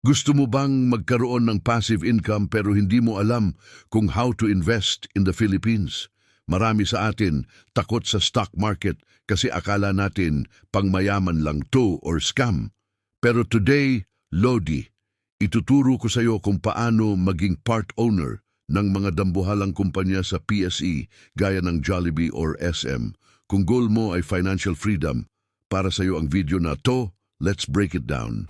Gusto mo bang magkaroon ng passive income pero hindi mo alam kung how to invest in the Philippines? Marami sa atin takot sa stock market kasi akala natin pangmayaman lang to or scam. Pero today, Lodi, ituturo ko sa iyo kung paano maging part owner ng mga dambuhalang kumpanya sa PSE gaya ng Jollibee or SM. Kung goal mo ay financial freedom, para sa iyo ang video na to, let's break it down.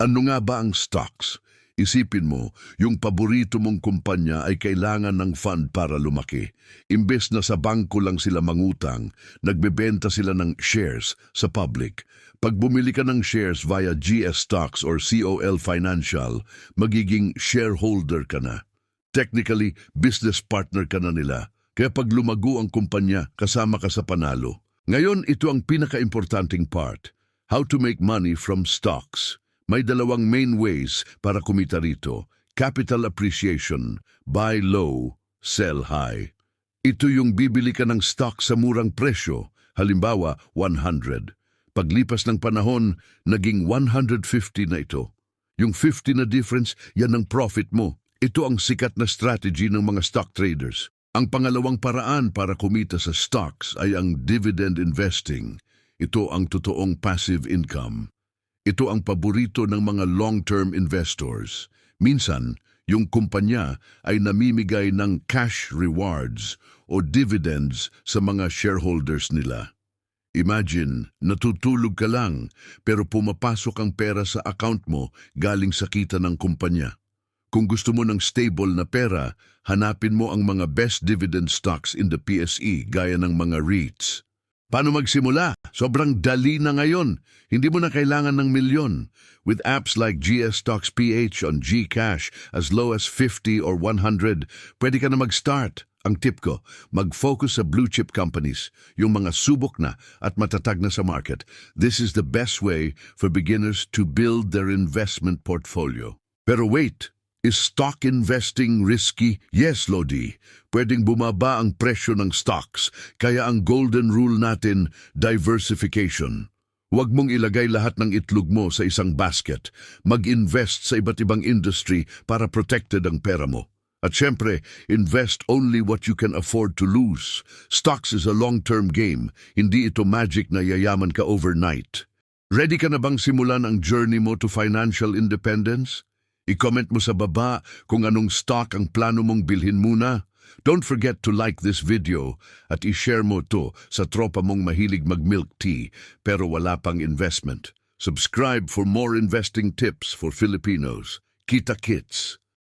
Ano nga ba ang stocks? Isipin mo, yung paborito mong kumpanya ay kailangan ng fund para lumaki. Imbes na sa bangko lang sila mangutang, nagbebenta sila ng shares sa public. Pag bumili ka ng shares via GS Stocks or COL Financial, magiging shareholder ka na. Technically, business partner ka na nila. Kaya pag lumago ang kumpanya, kasama ka sa panalo. Ngayon, ito ang pinaka-importanting part. How to make money from stocks. May dalawang main ways para kumita rito. Capital appreciation, buy low, sell high. Ito yung bibili ka ng stock sa murang presyo, halimbawa 100. Paglipas ng panahon, naging 150 na ito. Yung 50 na difference, yan ang profit mo. Ito ang sikat na strategy ng mga stock traders. Ang pangalawang paraan para kumita sa stocks ay ang dividend investing. Ito ang totoong passive income. Ito ang paborito ng mga long-term investors. Minsan, yung kumpanya ay namimigay ng cash rewards o dividends sa mga shareholders nila. Imagine, natutulog ka lang pero pumapasok ang pera sa account mo galing sa kita ng kumpanya. Kung gusto mo ng stable na pera, hanapin mo ang mga best dividend stocks in the PSE gaya ng mga REITs. Paano magsimula? Sobrang dali na ngayon. Hindi mo na kailangan ng milyon. With apps like GS Stocks PH on GCash as low as 50 or 100, pwede ka na mag-start. Ang tip ko, mag-focus sa blue chip companies, yung mga subok na at matatag na sa market. This is the best way for beginners to build their investment portfolio. Pero wait! Is stock investing risky? Yes, Lodi. Pwedeng bumaba ang presyo ng stocks, kaya ang golden rule natin, diversification. Huwag mong ilagay lahat ng itlog mo sa isang basket. Mag-invest sa iba't ibang industry para protected ang pera mo. At syempre, invest only what you can afford to lose. Stocks is a long-term game. Hindi ito magic na yayaman ka overnight. Ready ka na bang simulan ang journey mo to financial independence? I-comment mo sa baba kung anong stock ang plano mong bilhin muna. Don't forget to like this video at i-share mo to sa tropa mong mahilig mag-milk tea pero wala pang investment. Subscribe for more investing tips for Filipinos. Kita kits!